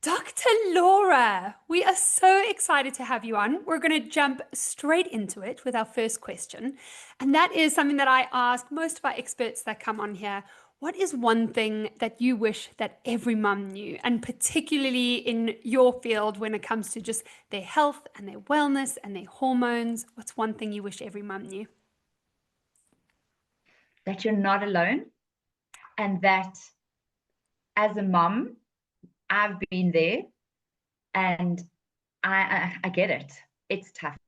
Dr. Laura, we are so excited to have you on. We're going to jump straight into it with our first question. And that is something that I ask most of our experts that come on here. What is one thing that you wish that every mum knew? And particularly in your field when it comes to just their health and their wellness and their hormones, what's one thing you wish every mum knew? That you're not alone, and that as a mom, I've been there, and I get it. It's tough.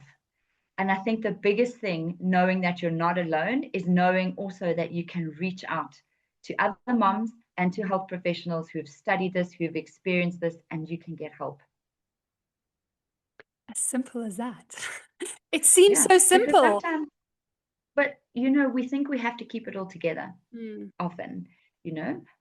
And I think the biggest thing, knowing that you're not alone, is knowing also that you can reach out to other moms and to health professionals who have studied this, who have experienced this, and you can get help. As simple as that. It seems Yeah, so because simple. sometimes, but we think we have to keep it all together Mm. often.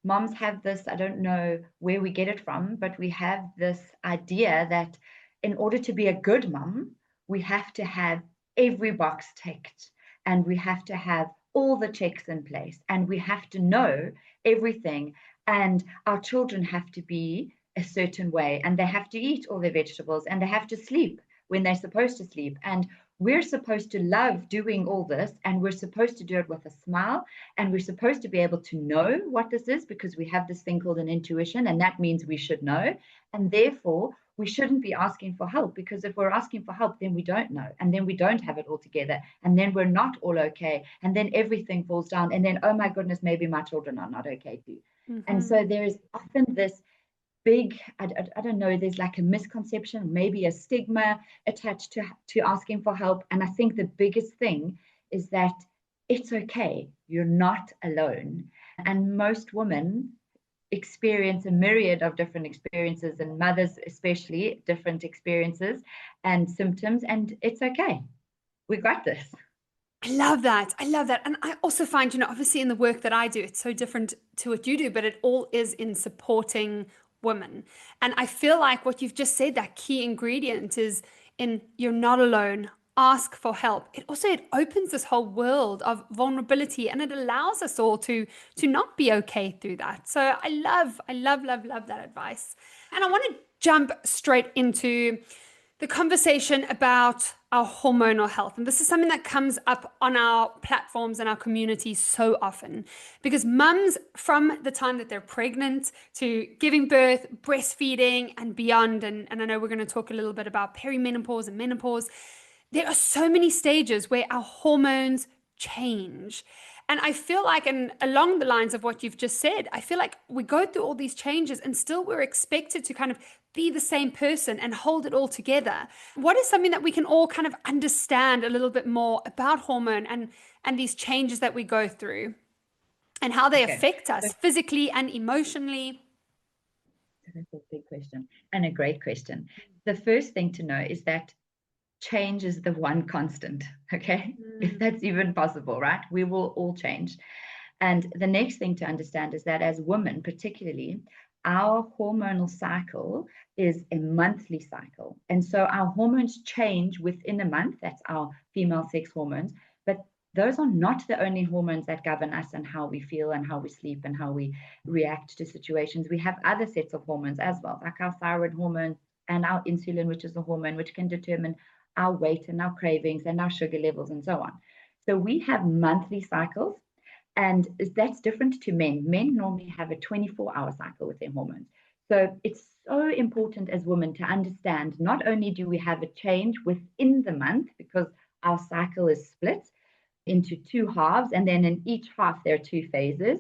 Moms have this, I don't know where we get it from, but we have this idea that in order to be a good mom, we have to have every box ticked, and we have to have all the checks in place, and we have to know everything, and our children have to be a certain way, and they have to eat all their vegetables, and they have to sleep when they're supposed to sleep. And we're supposed to love doing all this, and we're supposed to do it with a smile, and we're supposed to be able to know what this is because we have this thing called an intuition, and that means we should know. And therefore, we shouldn't be asking for help, because if we're asking for help, then we don't know, and then we don't have it all together, and then we're not all okay, and then everything falls down, and then, oh my goodness, maybe my children are not okay too. And Mhm. so there is often this big, I don't know, there's like a misconception, maybe a stigma attached to asking for help. And I think the biggest thing is that it's okay, you're not alone. And most women experience a myriad of different experiences, and mothers especially different experiences and symptoms, and it's okay, we got this. I love that. I love that. And I also find, obviously in the work that I do, it's so different to what you do, but it all is in supporting women. And I feel like what you've just said, that key ingredient is in you're not alone. Ask for help. It opens this whole world of vulnerability, and it allows us all to not be okay through that. So I love that advice. And I want to jump straight into the conversation about our hormonal health. And this is something that comes up on our platforms and our community so often because mums, from the time that they're pregnant to giving birth, breastfeeding, and beyond, and I know we're going to talk a little bit about perimenopause and menopause, there are so many stages where our hormones change. And I feel like, and along the lines of what you've just said, I feel like we go through all these changes and still we're expected to kind of be the same person and hold it all together. What is something that we can all kind of understand a little bit more about hormone and these changes that we go through and how they Okay, affect so us physically and emotionally? that's a big question and a great question. The first thing to know is that change is the one constant, okay? If Mm. that's even possible, right? We will all change. And the next thing to understand is that as women, particularly, our hormonal cycle is a monthly cycle. And so our hormones change within a month. That's our female sex hormones. But those are not the only hormones that govern us and how we feel and how we sleep and how we react to situations. We have other sets of hormones as well, like our thyroid hormone and our insulin, which is a hormone which can determine our weight and our cravings and our sugar levels and so on. So we have monthly cycles, and that's different to men. Men normally have a 24-hour cycle with their hormones. So it's so important as women to understand not only do we have a change within the month because our cycle is split into two halves, and then in each half there are two phases,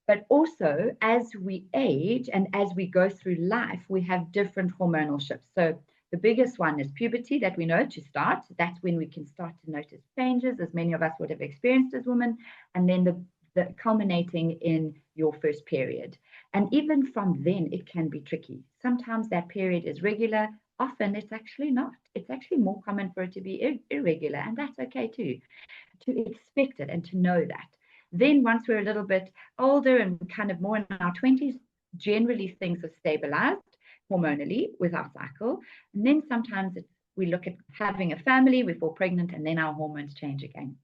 but also as we age and as we go through life, we have different hormonal shifts. So the biggest one is puberty, that we know to start. That's when we can start to notice changes, as many of us would have experienced as women. And then the culminating in your first period. And even from then, it can be tricky. Sometimes that period is regular. Often it's actually not. It's actually more common for it to be irregular, and that's okay too, to expect it and to know that. Then once we're a little bit older and kind of more in our 20s, generally things have stabilized hormonally with our cycle. And then sometimes we look at having a family, we fall pregnant, and then our hormones change again.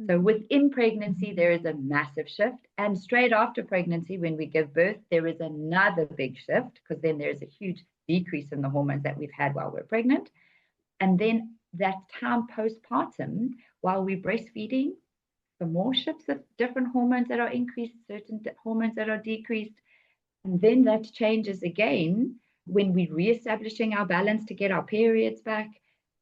So within pregnancy, there is a massive shift. And straight after pregnancy, when we give birth, there is another big shift, because then there's a huge decrease in the hormones that we've had while we're pregnant. And then that time postpartum, while we're breastfeeding, the more shifts of different hormones that are increased, certain hormones that are decreased. And then that changes again when we're reestablishing our balance to get our periods back.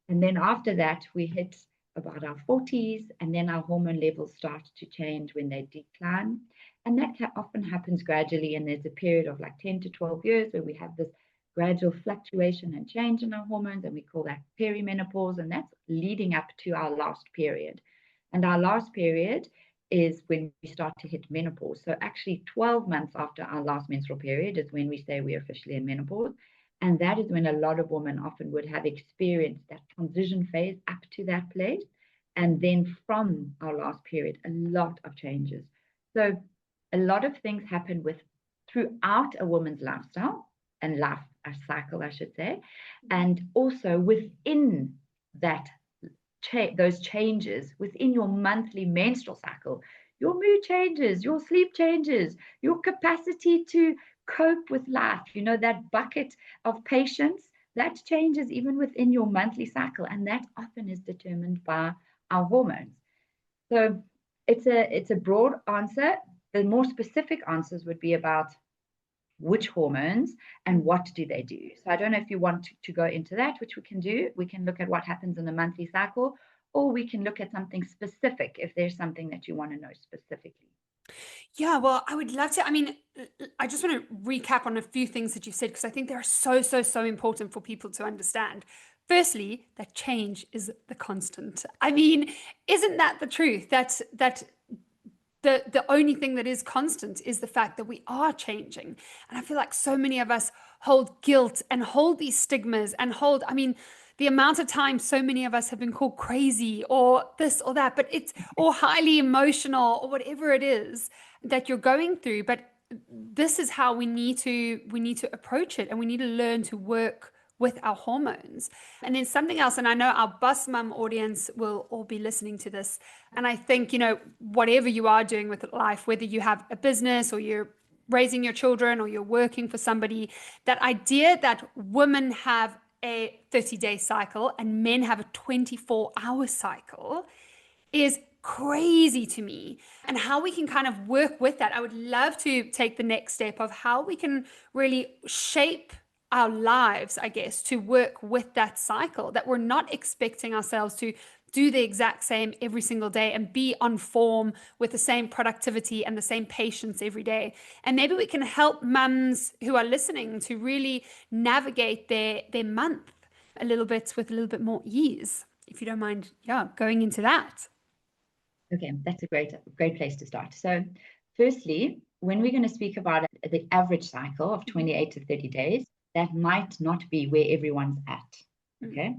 And then after that, we hit about our 40s, and then our hormone levels start to change when they decline. And that often happens gradually. And there's a period of like 10 to 12 years where we have this gradual fluctuation and change in our hormones, and we call that perimenopause. And that's leading up to our last period. And our last period is when we start to hit menopause. So actually 12 months after our last menstrual period is when we say we're officially in menopause. And that is when a lot of women often would have experienced that transition phase up to that place. And then from our last period, a lot of changes. So a lot of things happen throughout a woman's lifestyle and life cycle, I should say. And also within that those changes within your monthly menstrual cycle, your mood changes, your sleep changes, your capacity to cope with life, that bucket of patience, that changes even within your monthly cycle. And that often is determined by our hormones. So it's a broad answer. The more specific answers would be about which hormones and what do they do. So I don't know if you want to go into that, which we can do. We can look at what happens in the monthly cycle, or we can look at something specific if there's something that you want to know specifically. Yeah, well, I would love to. I mean, I just want to recap on a few things that you've said, because I think they're so, so, so important for people to understand. Firstly, that change is the constant. I mean, isn't that the truth? That the only thing that is constant is the fact that we are changing. And I feel like so many of us hold guilt and hold these stigmas and I mean, the amount of time so many of us have been called crazy or this or that, or highly emotional or whatever it is that you're going through. But this is how we need to approach it, and we need to learn to work with our hormones. And then something else, and I know our bus mum audience will all be listening to this. And I think, whatever you are doing with life, whether you have a business or you're raising your children or you're working for somebody, that idea that women have a 30-day cycle and men have a 24-hour cycle is crazy to me. And how we can kind of work with that. I would love to take the next step of how we can really shape our lives, I guess, to work with that cycle, that we're not expecting ourselves to do the exact same every single day and be on form with the same productivity and the same patience every day. And maybe we can help mums who are listening to really navigate their month a little bit with a little bit more ease, if you don't mind, going into that. Okay, that's a great place to start. So firstly, when we're going to speak about the average cycle of 28 to 30 days, that might not be where everyone's at. Okay.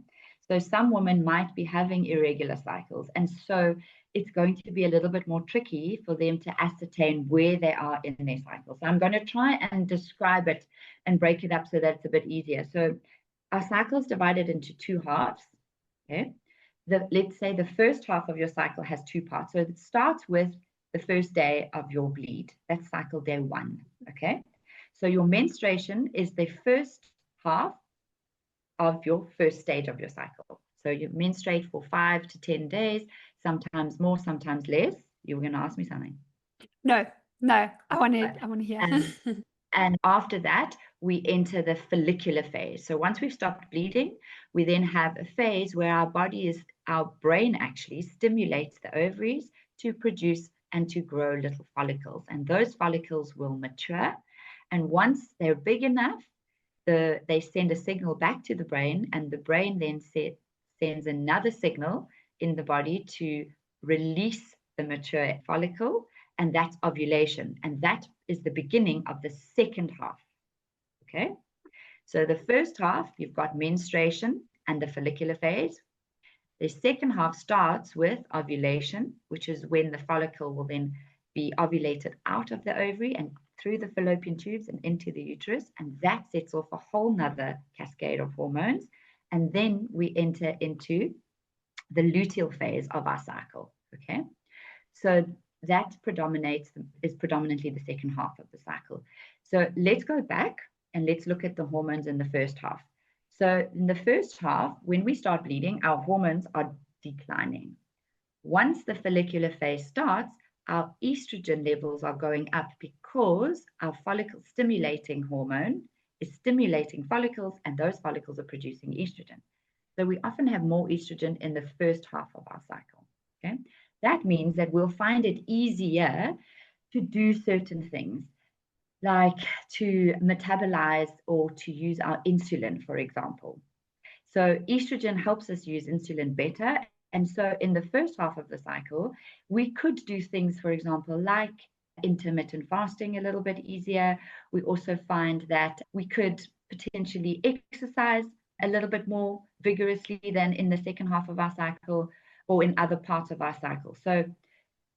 So some women might be having irregular cycles. And so it's going to be a little bit more tricky for them to ascertain where they are in their cycle. So I'm going to try and describe it and break it up so that it's a bit easier. So our cycle is divided into two halves. Okay. Let's say the first half of your cycle has two parts. So it starts with the first day of your bleed. That's cycle day 1. Okay. So your menstruation is the first half of your first stage of your cycle. So you menstruate for 5 to 10 days, sometimes more, sometimes less. You were going to ask me something. No, I want to hear. And after that, we enter the follicular phase. So once we've stopped bleeding, we then have a phase where our brain actually stimulates the ovaries to produce and to grow little follicles. And those follicles will mature. And once they're big enough, they send a signal back to the brain, and the brain then sends another signal in the body to release the mature follicle, and that's ovulation. And that is the beginning of the second half. Okay. So the first half, you've got menstruation and the follicular phase. The second half starts with ovulation, which is when the follicle will then be ovulated out of the ovary and through the fallopian tubes and into the uterus. And that sets off a whole nother cascade of hormones. And then we enter into the luteal phase of our cycle. Okay. So that is predominantly the second half of the cycle. So let's go back and let's look at the hormones in the first half. So in the first half, when we start bleeding, our hormones are declining. Once the follicular phase starts, our estrogen levels are going up because our follicle stimulating hormone is stimulating follicles, and those follicles are producing estrogen. So we often have more estrogen in the first half of our cycle. Okay, that means that we'll find it easier to do certain things, like to metabolize or to use our insulin, for example. So estrogen helps us use insulin better. And so in the first half of the cycle, we could do things, for example, like intermittent fasting a little bit easier. We also find that we could potentially exercise a little bit more vigorously than in the second half of our cycle or in other parts of our cycle. So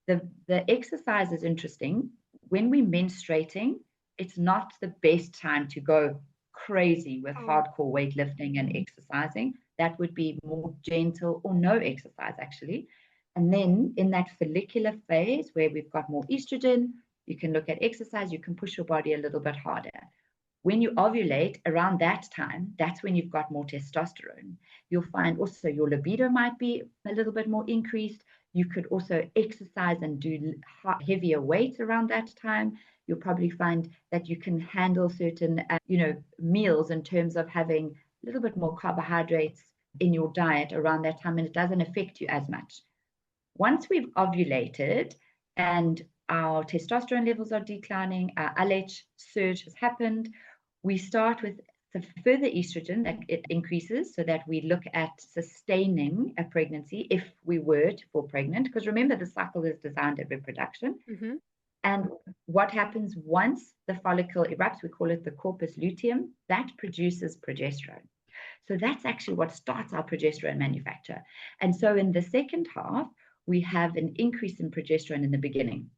the exercise is interesting. When we're menstruating, it's not the best time to go crazy with hardcore weightlifting and exercising. That would be more gentle or no exercise, actually. And then in that follicular phase where we've got more estrogen, you can look at exercise, you can push your body a little bit harder. When you ovulate around that time, that's when you've got more testosterone. You'll find also your libido might be a little bit more increased. You could also exercise and do heavier weights around that time. You'll probably find that you can handle certain, meals in terms of having a little bit more carbohydrates in your diet around that time, and it doesn't affect you as much. Once we've ovulated and our testosterone levels are declining, our LH surge has happened, we start with the further estrogen that it increases, so that we look at sustaining a pregnancy if we were to fall pregnant, because remember the cycle is designed at reproduction. Mm-hmm. And what happens once the follicle erupts, we call it the corpus luteum, that produces progesterone. So that's actually what starts our progesterone manufacture. And so in the second half, we have an increase in progesterone in the beginning.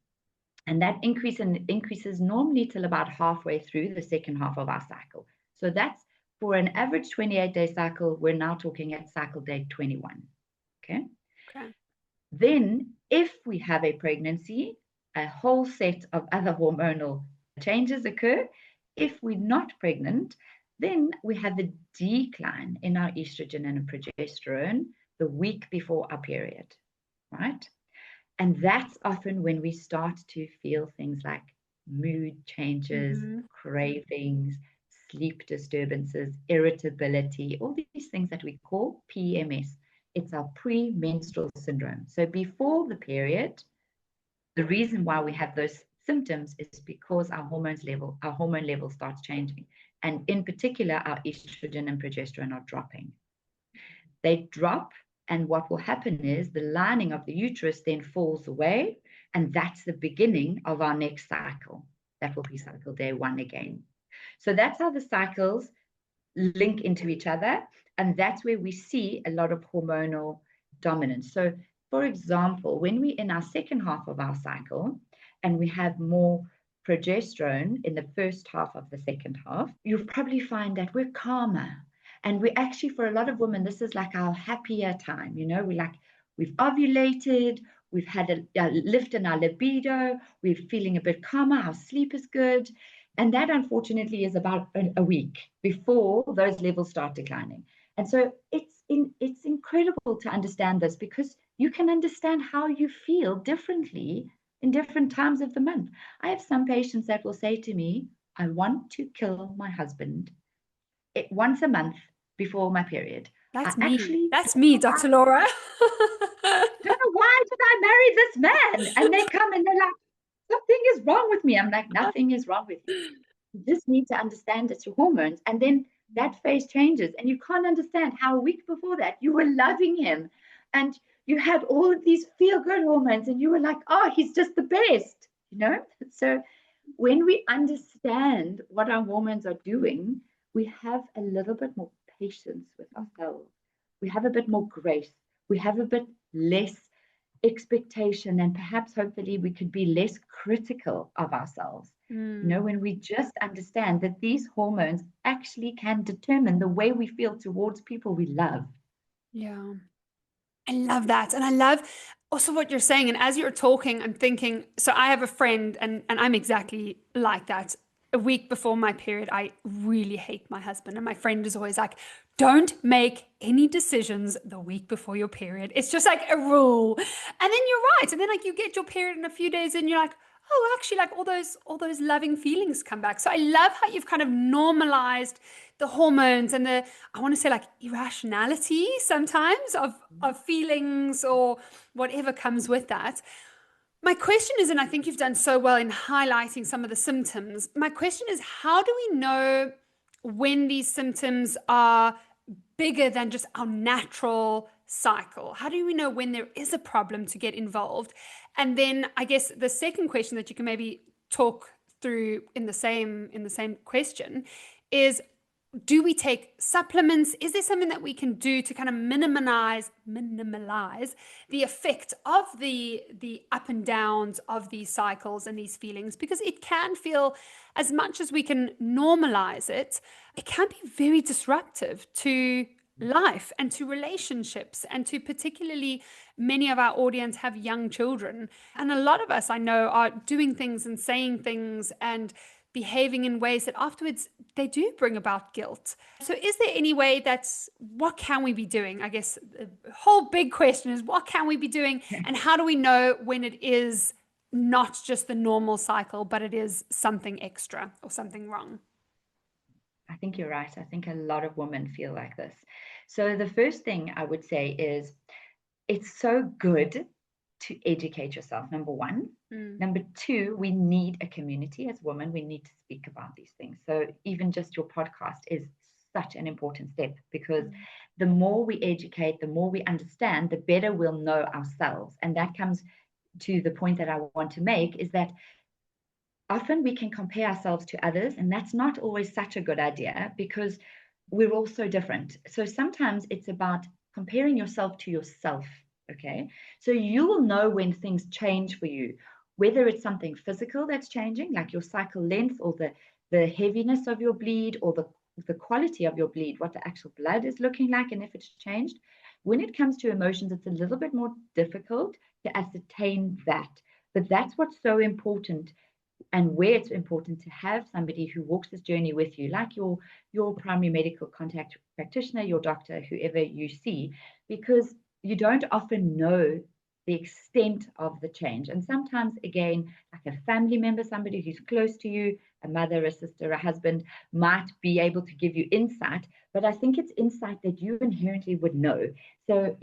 And that increases normally till about halfway through the second half of our cycle. So that's for an average 28-day cycle, we're now talking at cycle day 21. Okay. Then if we have a pregnancy, a whole set of other hormonal changes occur. If we're not pregnant, then we have a decline in our estrogen and progesterone the week before our period, right? And that's often when we start to feel things like mood changes, cravings, sleep disturbances, irritability, all these things that we call PMS. It's our premenstrual syndrome. So before the period, the reason why we have those symptoms is because our hormone level starts changing. And in particular, our estrogen and progesterone are dropping. They drop, and what will happen is the lining of the uterus then falls away, and that's the beginning of our next cycle. That will be cycle day 1 again. So that's how the cycles link into each other, and that's where we see a lot of hormonal dominance. So for example, when we're in our second half of our cycle and we have more progesterone in the first half of the second half, you'll probably find that we're calmer. And we actually, for a lot of women, this is like our happier time. We've ovulated, we've had a lift in our libido, we're feeling a bit calmer, our sleep is good. And that, unfortunately, is about a week before those levels start declining. And so it's incredible to understand this, because you can understand how you feel differently in different times of the month. I have some patients that will say to me, I want to kill my husband once a month before my period. That's I me. actually That's me, Dr. Laura. don't know, why did I marry this man? And they come and they're like, something is wrong with me. I'm like, nothing is wrong with you. You just need to understand it's your hormones. And then that phase changes, and you can't understand how a week before that you were loving him and you had all of these feel-good hormones and you were like, oh, he's just the best, So when we understand what our hormones are doing, we have a little bit more patience with ourselves. We have a bit more grace. We have a bit less expectation, and perhaps hopefully we could be less critical of ourselves. When we just understand that these hormones actually can determine the way we feel towards people we love. Yeah. I love that. And I love also what you're saying. And as you're talking, I'm thinking, so I have a friend and I'm exactly like that. A week before my period, I really hate my husband. And my friend is always like, don't make any decisions the week before your period. It's just like a rule. And then you're right. And then like you get your period in a few days and you're like, oh, actually, like all those loving feelings come back. So I love how you've kind of normalized the hormones and the, I want to say like irrationality sometimes of feelings or whatever comes with that. My question is, and I think you've done so well in highlighting some of the symptoms. My question is, how do we know when these symptoms are bigger than just our natural cycle? How do we know when there is a problem to get involved? And then I guess the second question that you can maybe talk through in the same question is, do we take supplements? Is there something that we can do to kind of minimalize the effect of the up and downs of these cycles and these feelings? Because it can feel, as much as we can normalize it, it can be very disruptive to life and to relationships, and to particularly many of our audience have young children. And a lot of us I know are doing things and saying things and behaving in ways that afterwards they do bring about guilt. So is there any way that's, what can we be doing? I guess the whole big question is, what can we be doing, and how do we know when it is not just the normal cycle, but it is something extra or something wrong? I think you're right. I think a lot of women feel like this. So the first thing I would say is it's so good to educate yourself, number one. Number two, we need a community as women. We need to speak about these things. So even just your podcast is such an important step, because the more we educate, the more we understand, the better we'll know ourselves. And that comes to the point that I want to make, is that often we can compare ourselves to others, and that's not always such a good idea, because we're all so different. So sometimes it's about comparing yourself to yourself. Okay. So you will know when things change for you, whether it's something physical that's changing, like your cycle length, or the heaviness of your bleed, or the quality of your bleed, what the actual blood is looking like, and if it's changed. When it comes to emotions, it's a little bit more difficult to ascertain that. But that's what's so important, and where it's important to have somebody who walks this journey with you, like your primary medical contact practitioner, your doctor, whoever you see, because you don't often know the extent of the change. And sometimes, again, like a family member, somebody who's close to you, a mother, a sister, a husband, might be able to give you insight. But I think it's insight that you inherently would know. So,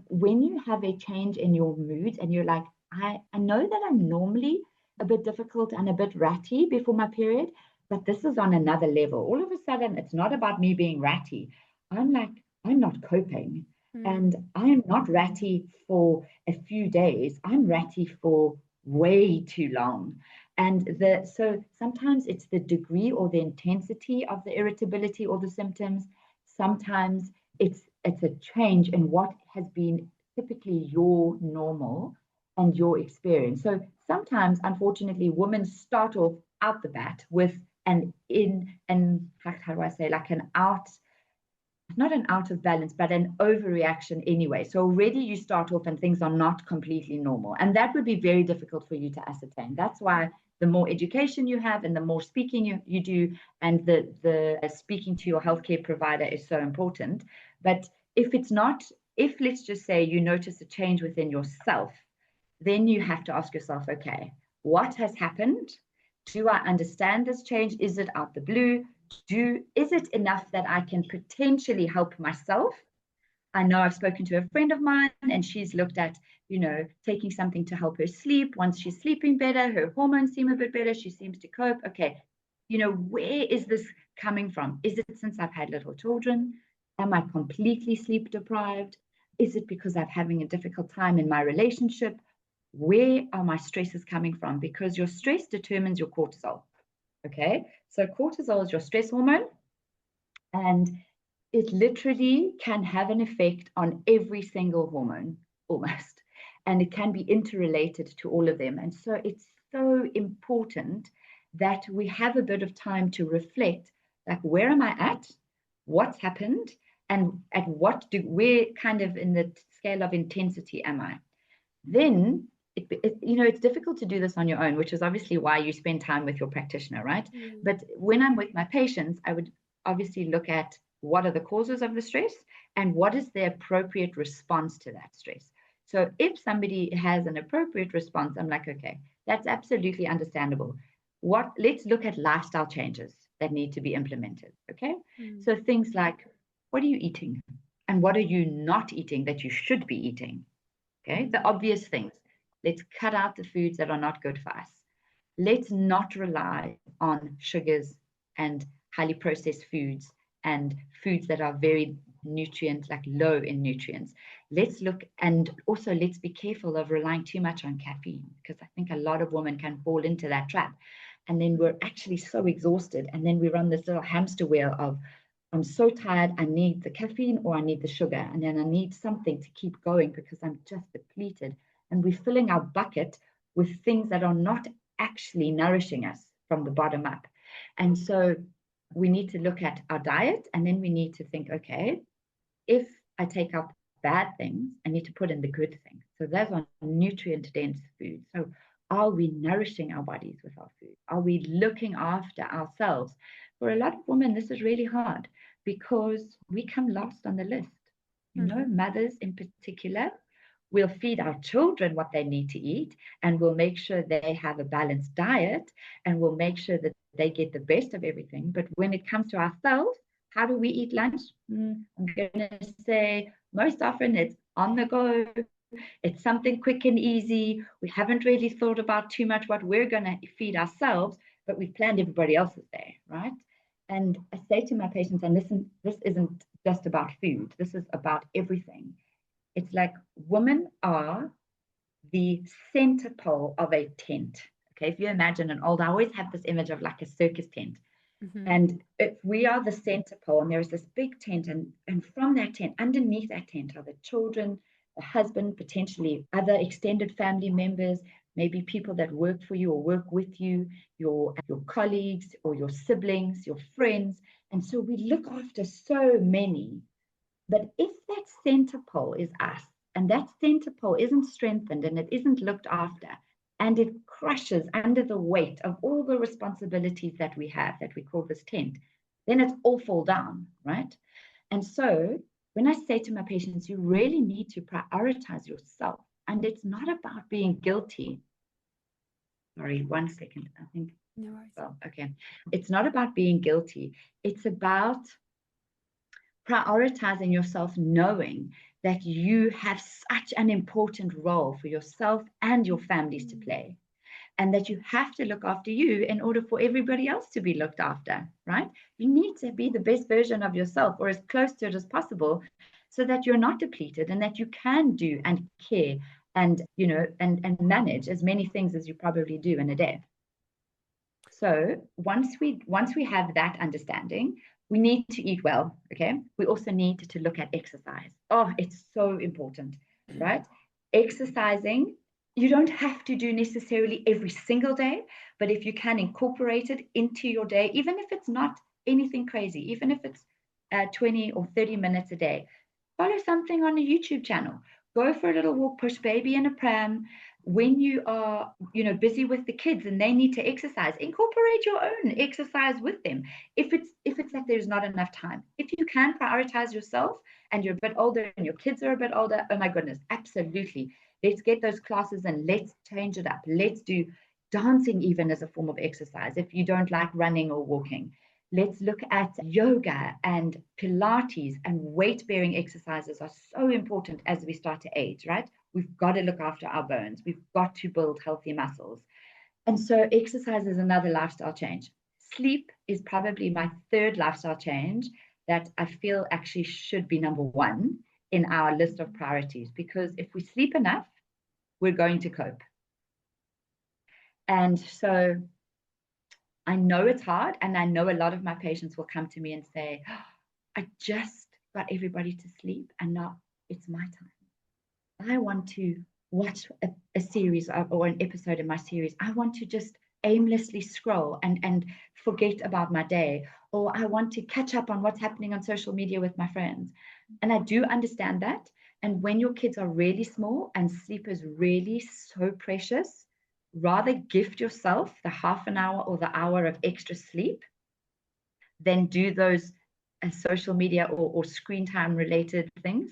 when you have a change in your mood and you're like, I know that I'm normally a bit difficult and a bit ratty before my period, but this is on another level. All of a sudden, it's not about me being ratty. I'm like, I'm not coping. And I'm not ratty for a few days. I'm ratty for way too long. And so sometimes it's the degree or the intensity of the irritability or the symptoms. Sometimes it's a change in what has been typically your normal and your experience. So sometimes, unfortunately, women start off out the bat with how do I say, like not an out of balance, but an overreaction anyway. So already you start off and things are not completely normal. And that would be very difficult for you to ascertain. That's why the more education you have and the more speaking you do, and the speaking to your healthcare provider is so important. But if let's just say you notice a change within yourself, then you have to ask yourself, okay, what has happened? Do I understand this change? Is it out the blue? Is it enough that I can potentially help myself? I know I've spoken to a friend of mine and she's looked at, taking something to help her sleep. Once she's sleeping better, her hormones seem a bit better. She seems to cope. Okay, where is this coming from? Is it since I've had little children? Am I completely sleep deprived? Is it because I'm having a difficult time in my relationship? Where are my stresses coming from? Because your stress determines your cortisol. Okay, so cortisol is your stress hormone, and it literally can have an effect on every single hormone almost, and it can be interrelated to all of them. And so it's so important that we have a bit of time to reflect, like, where am I at? What's happened? and where kind of in the scale of intensity am I? Then it's difficult to do this on your own, which is obviously why you spend time with your practitioner, right? Mm. But when I'm with my patients, I would obviously look at what are the causes of the stress and what is the appropriate response to that stress. So if somebody has an appropriate response, I'm like, okay, that's absolutely understandable. Let's look at lifestyle changes that need to be implemented. Okay. Mm. So things like, what are you eating? And what are you not eating that you should be eating? Okay, the obvious things. Let's cut out the foods that are not good for us. Let's not rely on sugars and highly processed foods and foods that are very nutrient, like low in nutrients. Let's look, and also let's be careful of relying too much on caffeine, because I think a lot of women can fall into that trap. And then we're actually so exhausted. And then we run this little hamster wheel of, I'm so tired, I need the caffeine or I need the sugar, and then I need something to keep going because I'm just depleted. And we're filling our bucket with things that are not actually nourishing us from the bottom up. And so we need to look at our diet, and then we need to think, okay, if I take out bad things, I need to put in the good things. So those are nutrient dense foods. So are we nourishing our bodies with our food? Are we looking after ourselves? For a lot of women, this is really hard because we come last on the list. Mm-hmm. Mothers in particular, we'll feed our children what they need to eat, and we'll make sure they have a balanced diet, and we'll make sure that they get the best of everything. But when it comes to ourselves, how do we eat lunch? I'm going to say most often it's on the go. It's something quick and easy. We haven't really thought about too much what we're going to feed ourselves, but we've planned everybody else's day, right? And I say to my patients, and listen, this isn't just about food, this is about everything. It's like women are the center pole of a tent. Okay, if you imagine I always have this image of like a circus tent. Mm-hmm. And if we are the center pole, and there's this big tent, and from that tent, underneath that tent are the children, the husband, potentially other extended family members, maybe people that work for you or work with you, your colleagues or your siblings, your friends. And so we look after so many. But if that center pole is us, and that center pole isn't strengthened and it isn't looked after, and it crushes under the weight of all the responsibilities that we have, that we call this tent, then it's all fall down, right? And so when I say to my patients, you really need to prioritize yourself. And it's not about being guilty. Sorry, 1 second. I think, No worries. well, okay. It's not about being guilty. It's about prioritizing yourself, knowing that you have such an important role for yourself and your families to play, and that you have to look after you in order for everybody else to be looked after, right? You need to be the best version of yourself, or as close to it as possible, so that you're not depleted and that you can do and care and and manage as many things as you probably do in a day. So once we have that understanding, we need to eat well. Okay. We also need to look at exercise. Oh, it's so important, right? Exercising, you don't have to do necessarily every single day, but if you can incorporate it into your day, even if it's not anything crazy, even if it's 20 or 30 minutes a day, follow something on a YouTube channel. Go for a little walk, push baby in a pram. When you are, busy with the kids and they need to exercise, incorporate your own exercise with them. If it's that there's not enough time, if you can prioritize yourself and you're a bit older and your kids are a bit older, oh my goodness, absolutely. Let's get those classes and let's change it up. Let's do dancing even as a form of exercise if you don't like running or walking. Let's look at yoga and Pilates, and weight bearing exercises are so important as we start to age, right? We've got to look after our bones. We've got to build healthy muscles. And so exercise is another lifestyle change. Sleep is probably my third lifestyle change that I feel actually should be number one in our list of priorities, because if we sleep enough, we're going to cope. And so I know it's hard, and I know a lot of my patients will come to me and say, oh, I just got everybody to sleep, and now it's my time. I want to watch a series or an episode in my series. I want to just aimlessly scroll and forget about my day, or I want to catch up on what's happening on social media with my friends. And I do understand that. And when your kids are really small and sleep is really so precious, rather gift yourself the half an hour or the hour of extra sleep than do those social media or screen time related things,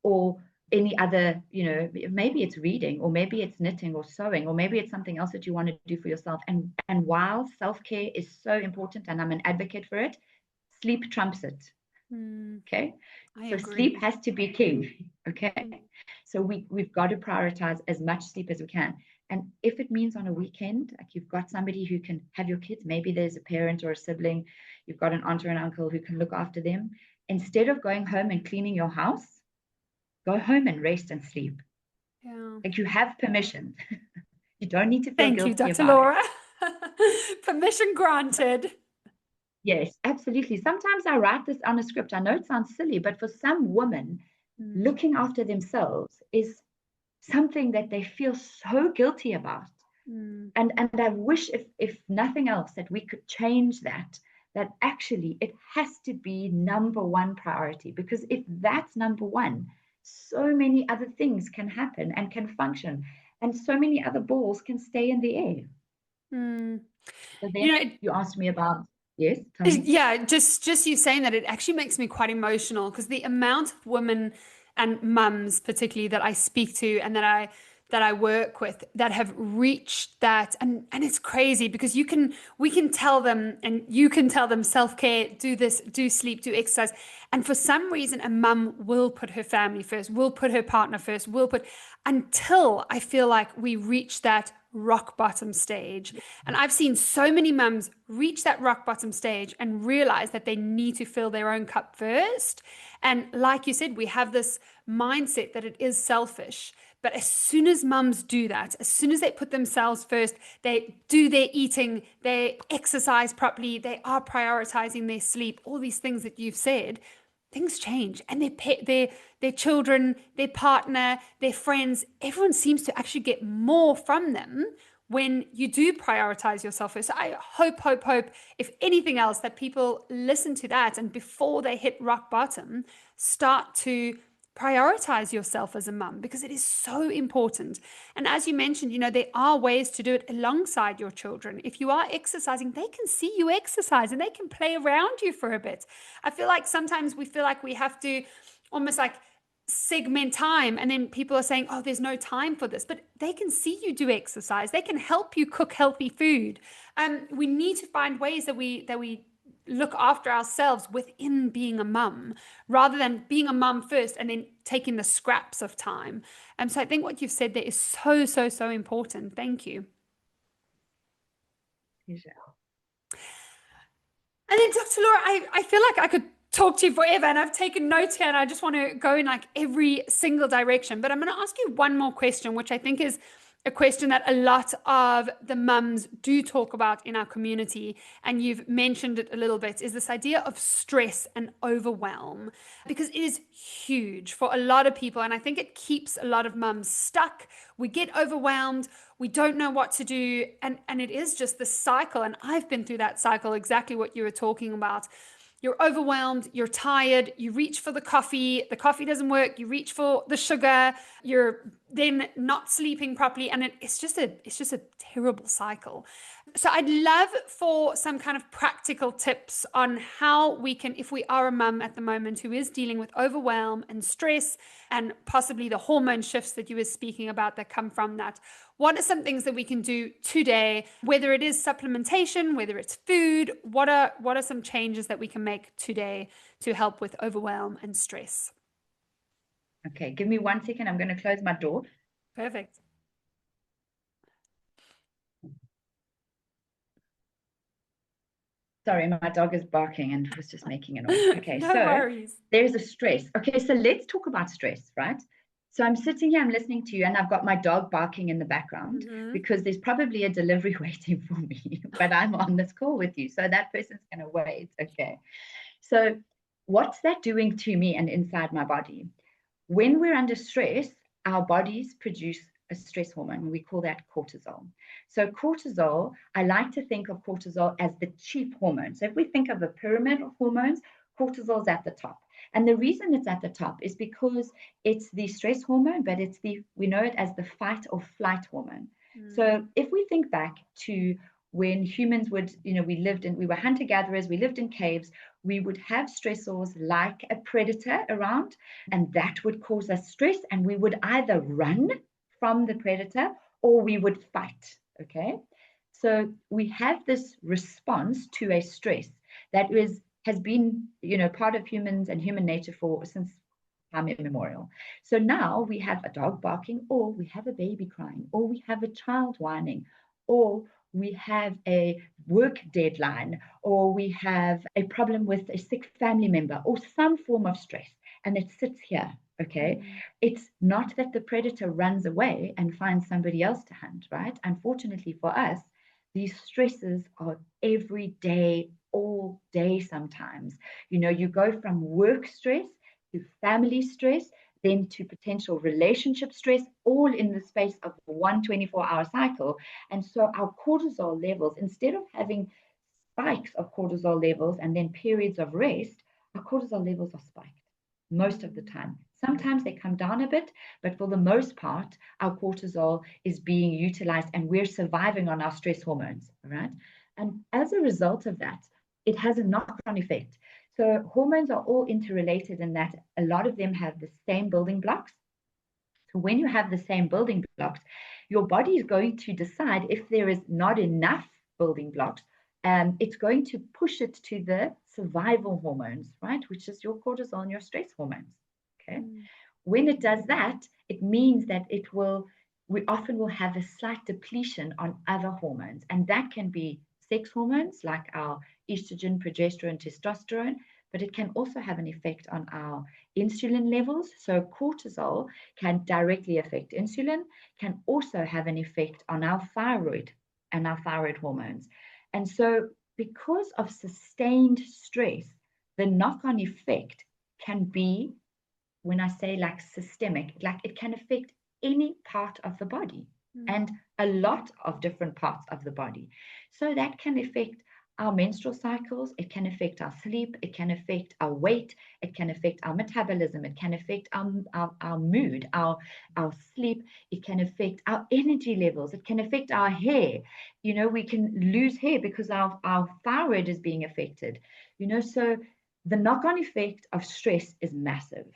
or any other, maybe it's reading, or maybe it's knitting or sewing, or maybe it's something else that you want to do for yourself. And while self-care is so important and I'm an advocate for it, sleep trumps it. Okay. I So agree. sleep has to be king. Okay. So we've got to prioritize as much sleep as we can. And if it means on a weekend, like you've got somebody who can have your kids, maybe there's a parent or a sibling, you've got an aunt or an uncle who can look after them. Instead of going home and cleaning your house, go home and rest and sleep. Yeah. Like you have permission. You don't need to feel Thank you, guilty Dr. about it. Laura. Permission granted. Yes, absolutely. Sometimes I write this on a script. I know it sounds silly, but for some women, looking after themselves is something that they feel so guilty about. And I wish if nothing else that we could change that actually it has to be number one priority, because if that's number one, so many other things can happen and can function, and so many other balls can stay in the air. So then you asked me about, yes, tell me. Yeah, just you saying that, it actually makes me quite emotional, because the amount of women and mums particularly that I speak to and that I work with that have reached that, and it's crazy because we can tell them, and you can tell them, self-care, do this, do sleep, do exercise, and for some reason a mum will put her family first, will put her partner first, until I feel like we reach that rock bottom stage. And I've seen so many mums reach that rock bottom stage and realize that they need to fill their own cup first. And like you said, we have this mindset that it is selfish. But as soon as mums do that, as soon as they put themselves first, they do their eating, they exercise properly, they are prioritizing their sleep, all these things that you've said, things change. And their children, their partner, their friends, everyone seems to actually get more from them when you do prioritize yourself first. So I hope, if anything else, that people listen to that and before they hit rock bottom, start to prioritize yourself as a mum, because it is so important. And as you mentioned, there are ways to do it alongside your children. If you are exercising, they can see you exercise and they can play around you for a bit. I feel like sometimes we feel like we have to almost like segment time, and then people are saying, oh, there's no time for this, but they can see you do exercise, they can help you cook healthy food. We need to find ways that we look after ourselves within being a mum, rather than being a mum first and then taking the scraps of time. So I think what you've said there is so important. Thank you. Pleasure. And then Dr. Laura, I feel like I could talk to you forever, and I've taken notes here and I just want to go in like every single direction. But I'm going to ask you one more question, which I think is a question that a lot of the mums do talk about in our community, and you've mentioned it a little bit, is this idea of stress and overwhelm, because it is huge for a lot of people. And I think it keeps a lot of mums stuck. We get overwhelmed. We don't know what to do. And it is just the cycle. And I've been through that cycle, exactly what you were talking about. You're overwhelmed, you're tired, you reach for the coffee doesn't work, you reach for the sugar, you're then not sleeping properly, and it's just a terrible cycle. So I'd love for some kind of practical tips on how we can, if we are a mum at the moment who is dealing with overwhelm and stress and possibly the hormone shifts that you were speaking about that come from that. What are some things that we can do today, whether it is supplementation, whether it's food? What are some changes that we can make today to help with overwhelm and stress? Okay, give me 1 second. I'm going to close my door. Perfect. Sorry, my dog is barking and was just making a noise. Okay, No so worries. there's a stress. Okay, so let's talk about stress, right? So I'm sitting here, I'm listening to you, and I've got my dog barking in the background because there's probably a delivery waiting for me, but I'm on this call with you. So that person's going to wait. Okay. So what's that doing to me and inside my body? When we're under stress, our bodies produce a stress hormone. We call that cortisol. So cortisol, I like to think of cortisol as the chief hormone. So if we think of a pyramid of hormones, cortisol is at the top. And the reason it's at the top is because it's the stress hormone, but we know it as the fight or flight hormone. So if we think back to when humans we were hunter gatherers, we lived in caves, we would have stressors like a predator around, and that would cause us stress, and we would either run from the predator or we would fight. Okay. So we have this response to a stress that has been, part of humans and human nature since time immemorial. So now we have a dog barking, or we have a baby crying, or we have a child whining, or we have a work deadline, or we have a problem with a sick family member, or some form of stress, and it sits here. Okay. It's not that the predator runs away and finds somebody else to hunt, right? Unfortunately for us, these stresses are every day, all day sometimes. You go from work stress to family stress, then to potential relationship stress, all in the space of one 24-hour cycle. And so our cortisol levels, instead of having spikes of cortisol levels and then periods of rest, our cortisol levels are spiked most of the time. Sometimes they come down a bit, but for the most part, our cortisol is being utilized and we're surviving on our stress hormones, right? And as a result of that, it has a knock-on effect. So hormones are all interrelated in that a lot of them have the same building blocks. So when you have the same building blocks, your body is going to decide if there is not enough building blocks, it's going to push it to the survival hormones, right? Which is your cortisol and your stress hormones. Okay. When it does that, it means that we often will have a slight depletion on other hormones. And that can be sex hormones like our estrogen, progesterone, testosterone, but it can also have an effect on our insulin levels. So cortisol can directly affect insulin, can also have an effect on our thyroid and our thyroid hormones. And so because of sustained stress, the knock-on effect can be, when I say like systemic, like it can affect any part of the body and a lot of different parts of the body. So that can affect our menstrual cycles, it can affect our sleep, it can affect our weight, it can affect our metabolism, it can affect our mood, our sleep, it can affect our energy levels, it can affect our hair. We can lose hair because our thyroid is being affected. So the knock-on effect of stress is massive.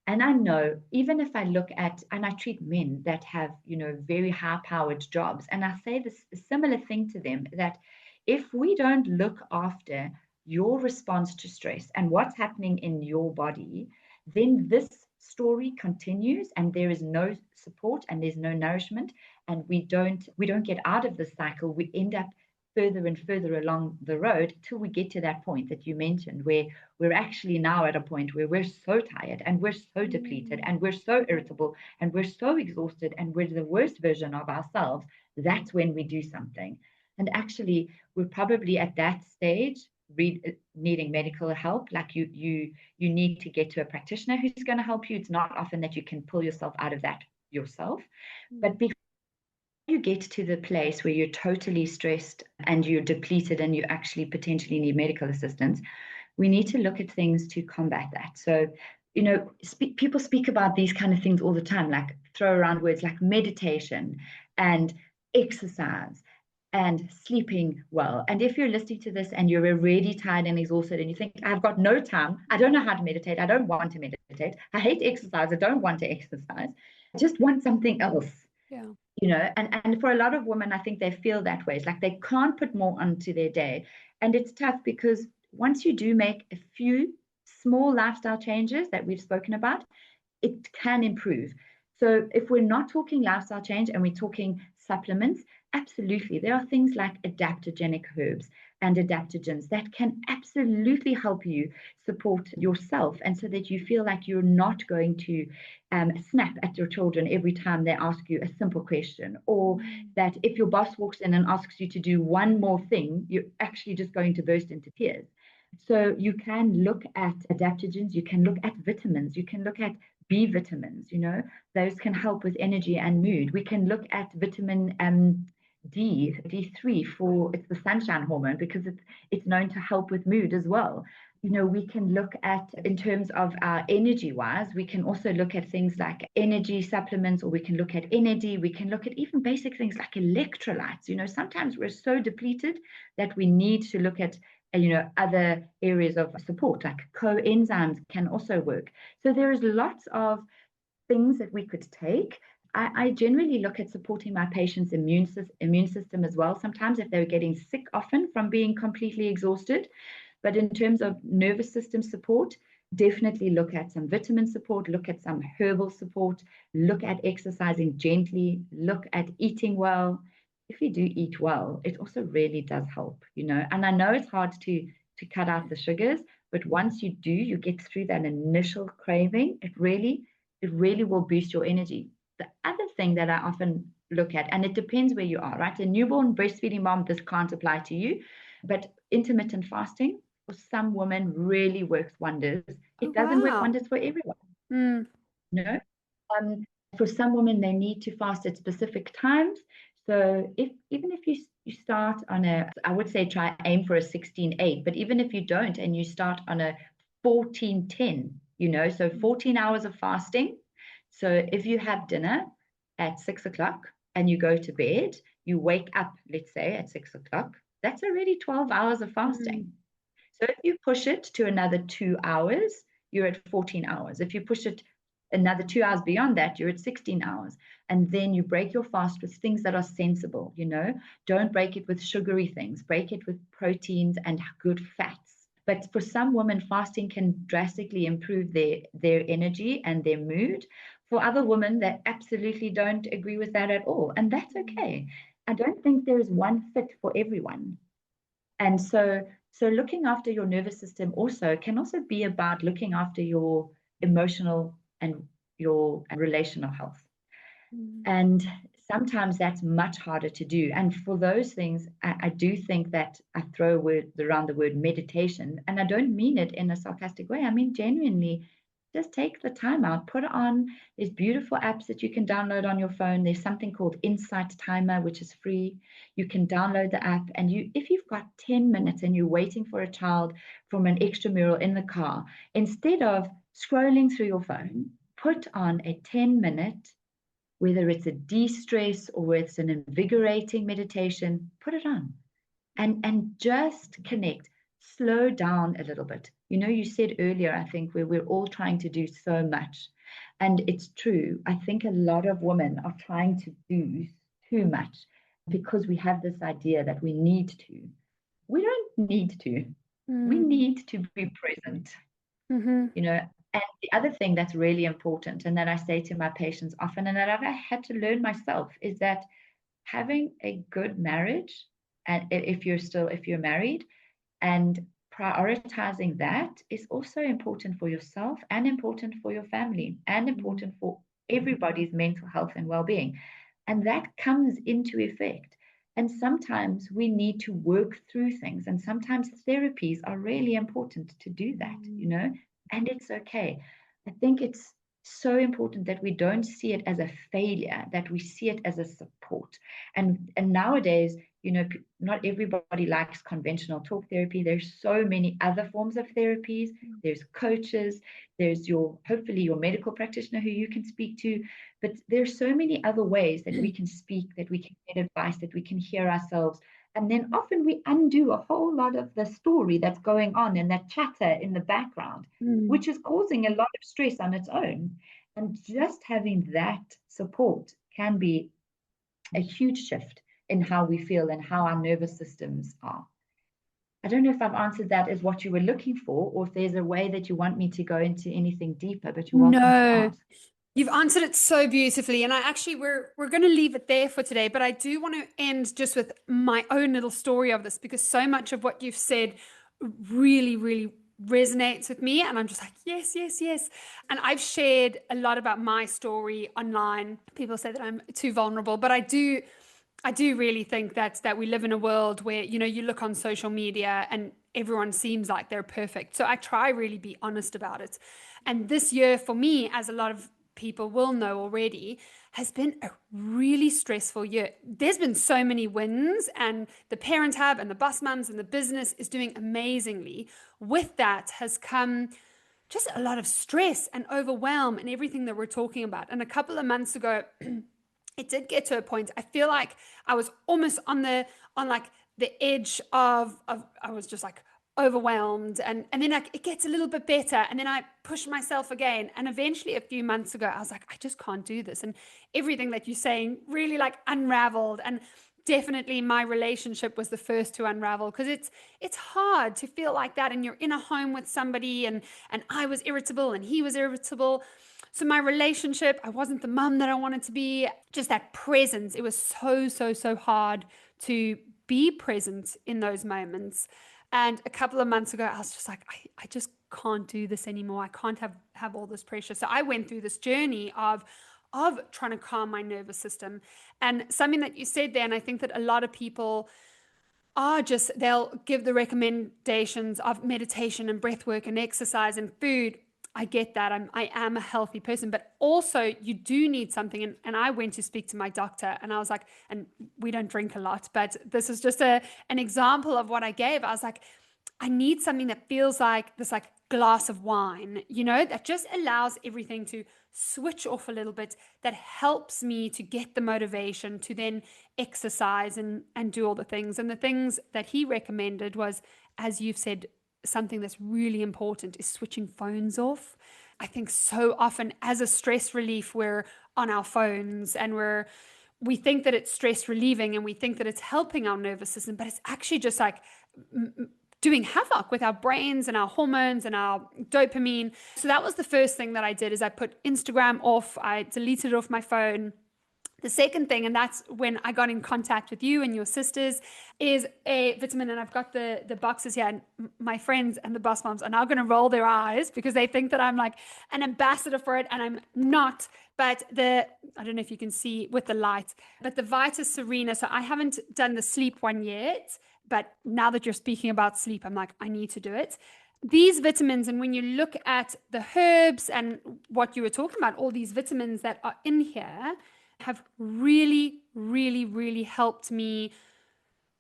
And I know, even if I look at, and I treat men that have, very high powered jobs, and I say this similar thing to them, that if we don't look after your response to stress and what's happening in your body, then this story continues and there is no support and there's no nourishment, and we don't get out of the cycle. We end up further and further along the road till we get to that point that you mentioned, where we're actually now at a point where we're so tired and we're so depleted and we're so irritable and we're so exhausted and we're the worst version of ourselves. That's when we do something. And actually, we're probably at that stage needing medical help. Like you need to get to a practitioner who's going to help you. It's not often that you can pull yourself out of that yourself. But before you get to the place where you're totally stressed and you're depleted and you actually potentially need medical assistance, we need to look at things to combat that. So, people speak about these kind of things all the time, like throw around words like meditation and exercise and sleeping well. And if you're listening to this and you're already tired and exhausted and you think, I've got no time, I don't know how to meditate, I don't want to meditate, I hate exercise, I don't want to exercise, I just want something else. Yeah. And for a lot of women, I think they feel that way. It's like they can't put more onto their day. And it's tough because once you do make a few small lifestyle changes that we've spoken about, it can improve. So if we're not talking lifestyle change and we're talking supplements, absolutely. There are things like adaptogenic herbs and adaptogens that can absolutely help you support yourself, and so that you feel like you're not going to snap at your children every time they ask you a simple question, or that if your boss walks in and asks you to do one more thing, you're actually just going to burst into tears. So you can look at adaptogens, you can look at vitamins, you can look at B vitamins, those can help with energy and mood. We can look at vitamin D3 for it's the sunshine hormone because it's known to help with mood as well. We can look at, in terms of our energy wise, we can also look at things like energy supplements, or we can look at energy. We can look at even basic things like electrolytes. Sometimes we're so depleted that we need to look at other areas of support, like coenzymes can also work. So there is lots of things that we could take. I generally look at supporting my patient's immune system as well, sometimes if they're getting sick often from being completely exhausted. But in terms of nervous system support, definitely look at some vitamin support, look at some herbal support, look at exercising gently, look at eating well. If you do eat well, it also really does help, And I know it's hard to cut out the sugars, but once you do, you get through that initial craving, it really will boost your energy. The other thing that I often look at, and it depends where you are, right? A newborn breastfeeding mom, this can't apply to you, but intermittent fasting for some women really works wonders. Oh, It doesn't work wow. wonders for everyone, Mm. no. Um, for some women, they need to fast at specific times. So even if you start on I would say try aim for a 16-8, but even if you don't and you start on a 14-10, so 14 hours of fasting. So if you have dinner at 6 o'clock and you go to bed, you wake up, let's say at 6 o'clock, that's already 12 hours of Mm. fasting. So if you push it to another 2 hours, you're at 14 hours. If you push it another 2 hours beyond that, you're at 16 hours. And then you break your fast with things that are sensible, Don't break it with sugary things, break it with proteins and good fats. But for some women, fasting can drastically improve their energy and their mood. For other women, that absolutely don't agree with that at all. And that's okay. I don't think there is one fit for everyone. And so looking after your nervous system also can also be about looking after your emotional and your relational health. Mm. And sometimes that's much harder to do. And for those things, I do think that I throw words around the word meditation, and I don't mean it in a sarcastic way. I mean, genuinely, just take the time out, put it on. There's beautiful apps that you can download on your phone. There's something called Insight Timer, which is free. You can download the app, and if you've got 10 minutes and you're waiting for a child from an extramural in the car, instead of scrolling through your phone, put on a 10-minute, whether it's a de-stress or it's an invigorating meditation, put it on and just connect. Slow down a little bit. You said earlier, I think, where we're all trying to do so much. And it's true. I think a lot of women are trying to do too much because we have this idea that we need to. We don't need to. We Mm. need to be present. Mm-hmm. And the other thing that's really important, and that I say to my patients often, and that I've had to learn myself, is that having a good marriage, and if you're married, and prioritizing that is also important for yourself and important for your family and important for everybody's mental health and well-being. And that comes into effect. And sometimes we need to work through things, and sometimes therapies are really important to do that, and it's okay. I think it's so important that we don't see it as a failure, that we see it as a support. And nowadays, not everybody likes conventional talk therapy. There's so many other forms of therapies. There's coaches, there's hopefully your medical practitioner who you can speak to, but there's so many other ways that we can speak, that we can get advice, that we can hear ourselves. And then often we undo a whole lot of the story that's going on and that chatter in the background, Mm. which is causing a lot of stress on its own. And just having that support can be a huge shift in how we feel and how our nervous systems are. I don't know if I've answered that as what you were looking for, or if there's a way that you want me to go into anything deeper, but you're welcome to No, ask. you've answered it so beautifully. And I actually we're going to leave it there for today, but I do want to end just with my own little story of this because so much of what you've said really, really resonates with me. And I'm just like, yes, yes, yes. And I've shared a lot about my story online. People say that I'm too vulnerable, but I do really think that we live in a world where, you look on social media and everyone seems like they're perfect. So I try really be honest about it. And this year for me, as a lot of people will know already, has been a really stressful year. There's been so many wins, and the Parent Hub and the Bus Mums and the business is doing amazingly. With that has come just a lot of stress and overwhelm and everything that we're talking about. And a couple of months ago, it did get to a point. I feel like I was almost on like the edge of I was just like overwhelmed, and then like it gets a little bit better, and then I push myself again, and eventually a few months ago I was like, I just can't do this, and everything that you're saying really like unraveled. And definitely my relationship was the first to unravel, because it's hard to feel like that, and you're in a home with somebody, and I was irritable and he was irritable. So my relationship, I wasn't the mum that I wanted to be. Just that presence, it was so hard to be present in those moments. And a couple of months ago, I was just like, I just can't do this anymore. I can't have all this pressure. So I went through this journey of trying to calm my nervous system. And something that you said there, and I think that a lot of people are just, they'll give the recommendations of meditation and breath work and exercise and food. I get that. I am a healthy person, but also you do need something. And I went to speak to my doctor, and I was like, and we don't drink a lot, but this is just an example of what I gave. I was like, I need something that feels like this like glass of wine, that just allows everything to switch off a little bit, that helps me to get the motivation to then exercise and do all the things. And the things that he recommended was, as you've said, something that's really important is switching phones off. I think so often as a stress relief, we're on our phones, and we think that it's stress relieving, and we think that it's helping our nervous system, but it's actually just like doing havoc with our brains and our hormones and our dopamine. So that was the first thing that I did, is I put Instagram off. I deleted it off my phone. The second thing, and that's when I got in contact with you and your sisters, is a vitamin. And I've got the boxes here, and my friends and the Boss Moms are now going to roll their eyes because they think that I'm like an ambassador for it, and I'm not. But I don't know if you can see with the light, but the Vita Serene. So I haven't done the sleep one yet, but now that you're speaking about sleep, I'm like, I need to do it. These vitamins, and when you look at the herbs and what you were talking about, all these vitamins that are in here have really helped me.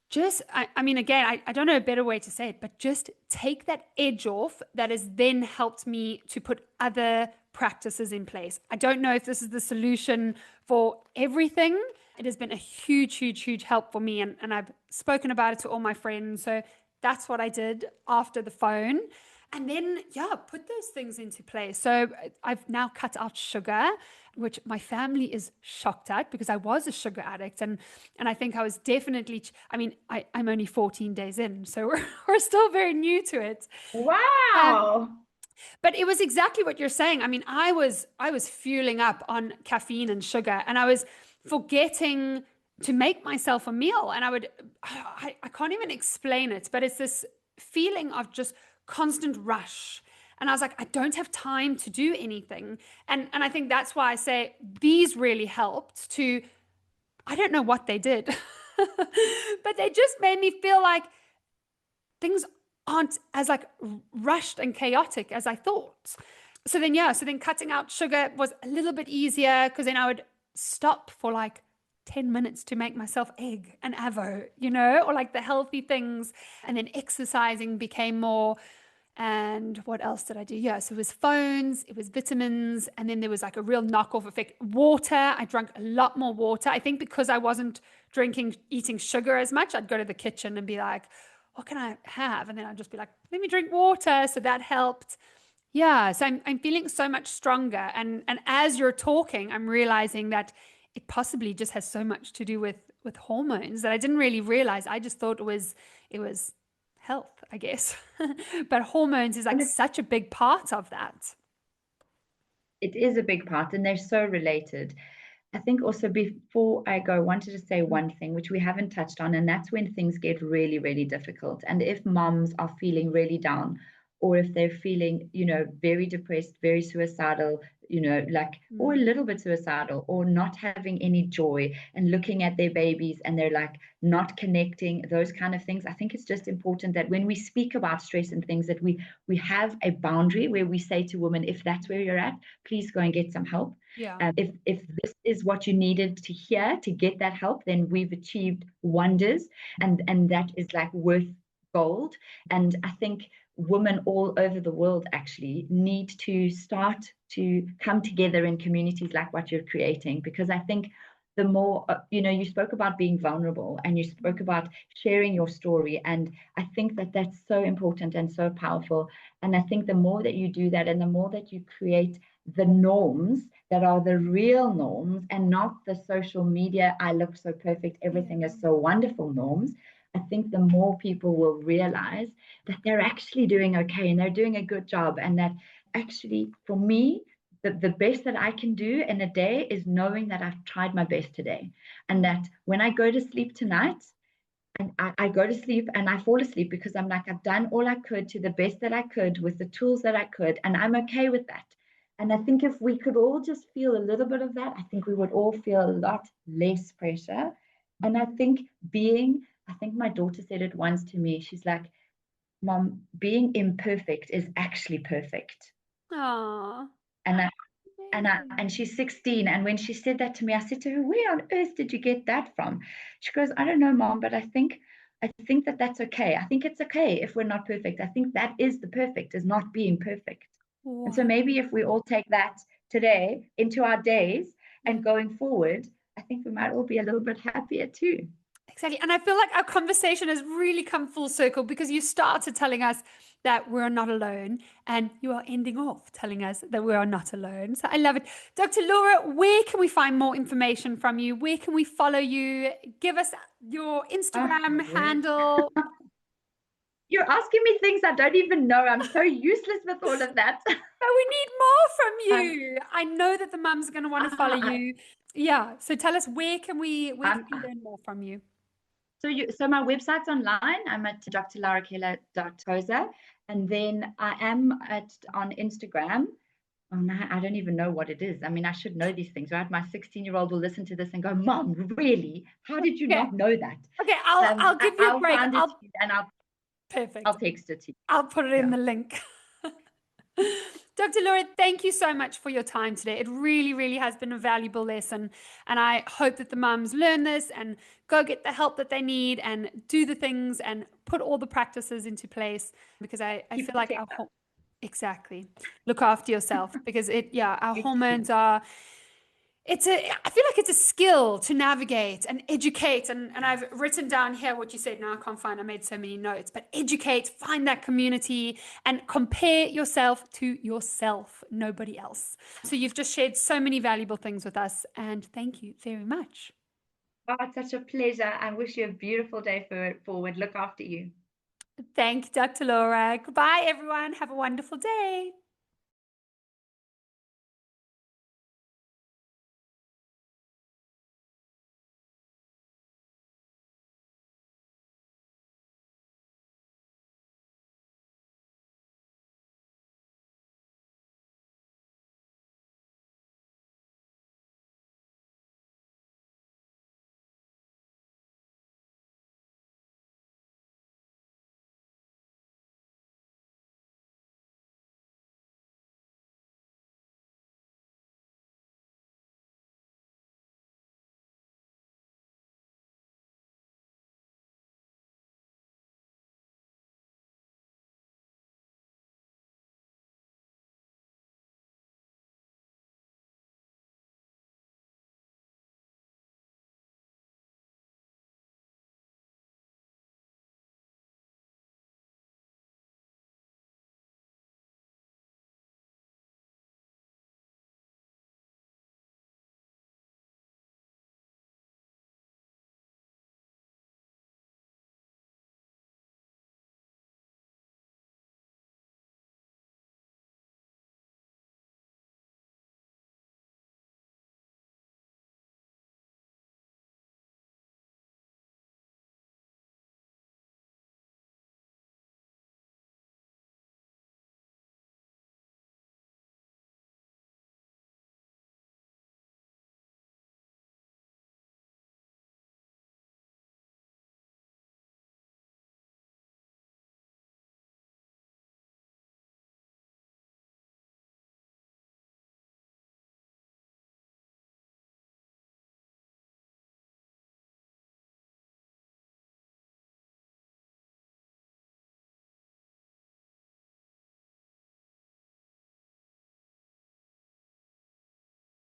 Just, I mean, again, I don't know a better way to say it, but just take that edge off that has then helped me to put other practices in place. I don't know if this is the solution for everything. It has been a huge help for me, and I've spoken about it to all my friends. So that's what I did after the phone. And then, put those things into place. So I've now cut out sugar, which my family is shocked at, because I was a sugar addict. And I think I was definitely, I'm only 14 days in, so we're still very new to it. Wow. But it was exactly what you're saying. I mean, I was fueling up on caffeine and sugar, and I was forgetting to make myself a meal. And I can't even explain it, but it's this feeling of just constant rush. And I was like, I don't have time to do anything. And I think that's why I say these really helped to, I don't know what they did, but they just made me feel like things aren't as like rushed and chaotic as I thought. So then cutting out sugar was a little bit easier, because then I would stop for like 10 minutes to make myself egg and avo, or like the healthy things. And then exercising became more. And what else did I do? So it was phones, it was vitamins, and then there was like a real knockoff effect. Water, I drank a lot more water. I think because I wasn't eating sugar as much, I'd go to the kitchen and be like, what can I have? And then I'd just be like, let me drink water. So that helped. So I'm feeling so much stronger. And as you're talking, I'm realizing that it possibly just has so much to do with hormones that I didn't really realize. I just thought it was health, I guess. But hormones is like such a big part of that. It is a big part, and they're so related. I think also, before I go, I wanted to say one thing which we haven't touched on, and that's when things get really difficult. And if moms are feeling really down, or if they're feeling, very depressed, very suicidal, or a little bit suicidal, or not having any joy, and looking at their babies and they're like not connecting, those kind of things. I think it's just important that when we speak about stress and things, that we have a boundary where we say to women, if that's where you're at, please go and get some help. Yeah. If this is what you needed to hear to get that help, then we've achieved wonders, and that is like worth gold. And I think women all over the world actually need to start to come together in communities like what you're creating, because I think the more, you spoke about being vulnerable and you spoke about sharing your story. And I think that that's so important and so powerful. And I think the more that you do that, and the more that you create the norms that are the real norms, and not the social media, I look so perfect, everything is so wonderful norms, I think the more people will realize that they're actually doing okay and they're doing a good job. And that actually, for me, the best that I can do in a day is knowing that I've tried my best today. And that when I go to sleep tonight, and I go to sleep and I fall asleep because I'm like, I've done all I could to the best that I could with the tools that I could, and I'm okay with that. And I think if we could all just feel a little bit of that, I think we would all feel a lot less pressure. And I think my daughter said it once to me. She's like, Mom, being imperfect is actually perfect. Oh, And I, and amazing. she's 16. And when she said that to me, I said to her, where on earth did you get that from? She goes, I don't know, Mom, but I think that that's okay. I think it's okay if we're not perfect. I think that is the perfect, is not being perfect. And so Wow. maybe if we all take that today into our days Yeah. and going forward, I think we might all be a little bit happier too. Exactly. And I feel like our conversation has really come full circle because you started telling us that we're not alone, and you are ending off telling us that we are not alone. So I love it. Dr. Laura, where can we find more information from you? Where can we follow you? Give us your Oh, Instagram word. handle. You're asking me things I don't even know. I'm so useless with all of that. But we need more from um, you. I know that the mums are going to want to follow I, you. Yeah. So tell us, where can we I'm, learn more from you? so my website's online. I'm at drlaurakela.koza. And then I am on Instagram. Oh, no, I don't even know what it is. I mean, I should know these things, right? My 16-year-old will listen to this and go, Mom, really? How did you Okay. not know that? Okay, I'll give you a I'll break. find it I'll and I'll Perfect. text it to you. I'll put it in Yeah. the link. Dr. Laura, thank you so much for your time today. It really, really has been a valuable lesson. And I hope that the mums learn this and go get the help that they need and do the things and put all the practices into place, because I Keep feel the like tech up. exactly, look after yourself, because our Excellent. hormones are, I feel like it's a skill to navigate and educate. And I've written down here what you said. Now I can't find, I made so many notes, but educate, find that community and compare yourself to yourself, nobody else. So you've just shared so many valuable things with us, and thank you very much. Oh, it's such a pleasure. I wish you a beautiful day forward. Look after you. Thank you, Dr. Laura. Goodbye, everyone. Have a wonderful day.